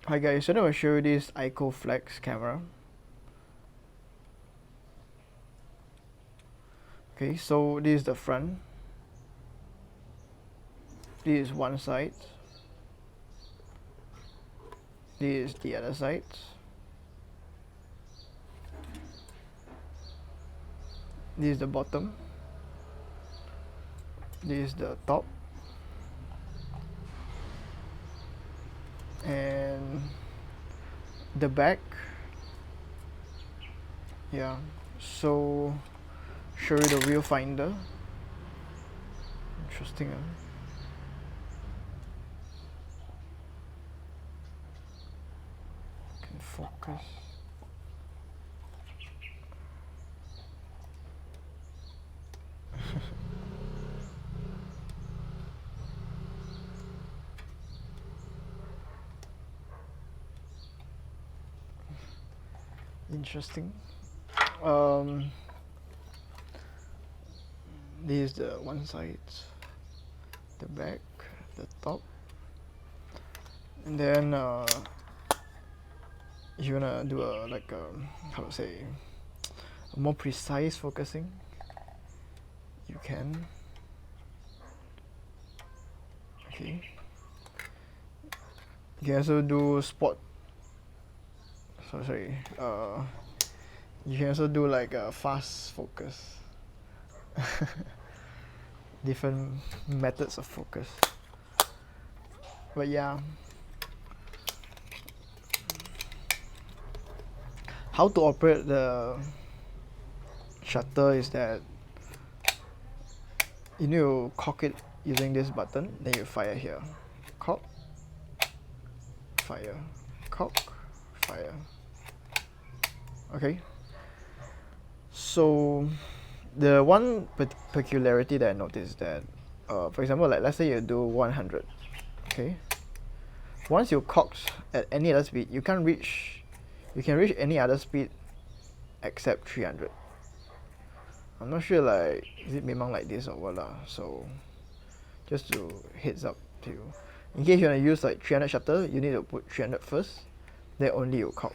Hi guys, so now I'll show you this Ikoflex camera. Okay, so this is the front. This is one side. This is the other side. This is the bottom. This is the top. And the back. Yeah, so show you the viewfinder. Interesting, huh? Can focus. Interesting. This is the one side, the back, the top, and then if you wanna do a like how to say a more precise focusing, you can. Okay. You can also do spot. Sorry. You can also do like a fast focus. Different methods of focus. But yeah. How to operate the shutter is that you need to cock it using this button, then you fire here. Cock, fire, cock, fire. Okay. So the one peculiarity that I noticed that, for example, like let's say you do 100, okay. Once you cocked at any other speed, you can reach any other speed except 300. I'm not sure like is it memang like this or what lah. So just to heads up to you. In case you wanna use like 300 shutter, you need to put 300 first, then only you cock,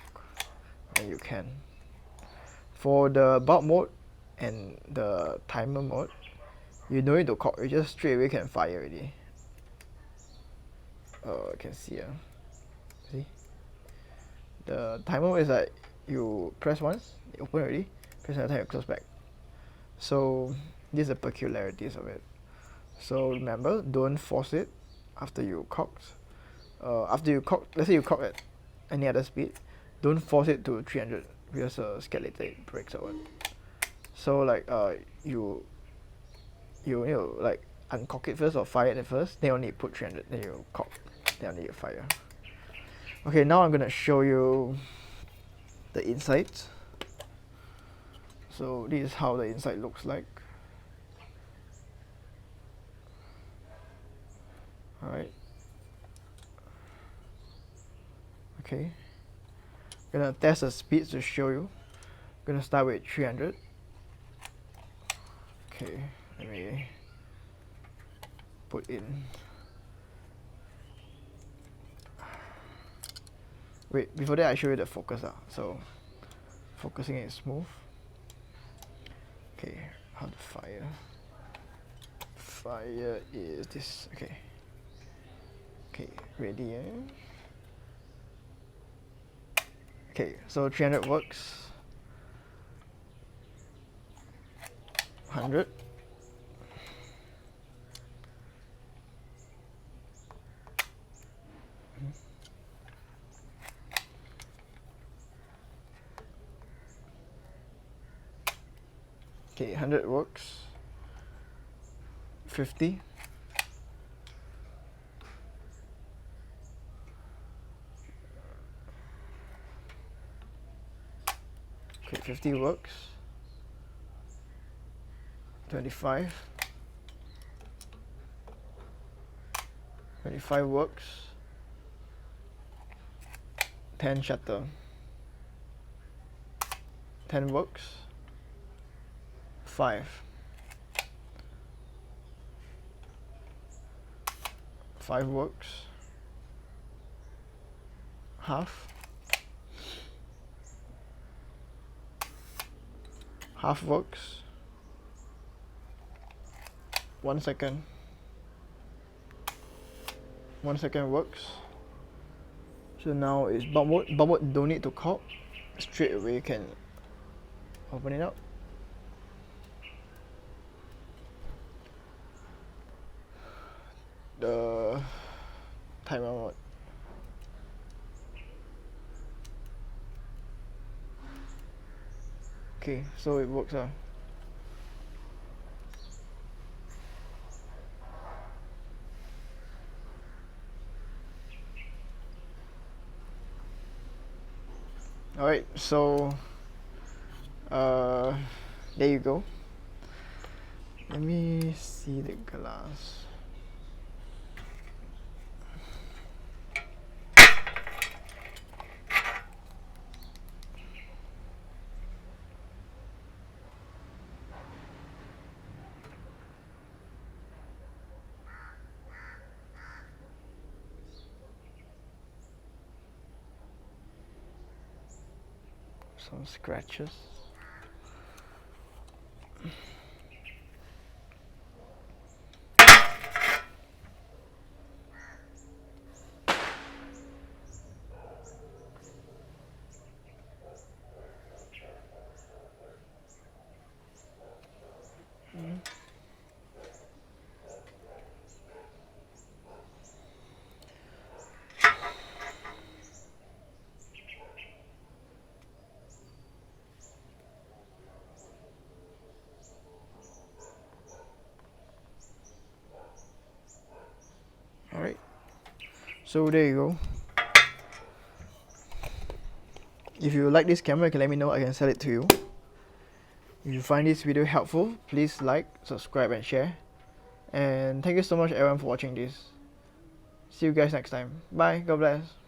and you can. For the bulb mode and the timer mode, you don't need to cock, you just straight away can fire already. You can see see? The timer mode is like you press once, it open already, press another time you close back. So these are the peculiarities of it. So remember, don't force it after you cocked. After you cock, let's say you cock at any other speed, don't force it to 300 because scared later it breaks or what. So like you need to like uncock it first or fire it first, then only put 300, then you cock, then only you fire. Okay, now I'm gonna show you the inside. So this is how the inside looks like. Alright. Okay. Gonna test the speeds to show you. Gonna start with 300. Okay, let me put in. Wait, before that I show you the focus. So focusing is smooth. Okay, how to fire. Fire is this. Okay. Okay, ready. Okay, so 300 works. 100. Okay, 100 works. 50. Okay, 50 works. 25. 25 works. 10 shutter. 10 works. 5. 5 works. half. Half works. 1 second. 1 second works. So now it's bump mode, don't need to cop. Straight away you can open it up. The timer mode. Okay, so it works. Alright, so there you go. Let me see the glass. Some scratches. Alright, so there you go. If you like this camera, you can let me know, I can sell it to you. If you find this video helpful, please like, subscribe and share. And thank you so much everyone for watching this. See you guys next time. Bye, God bless.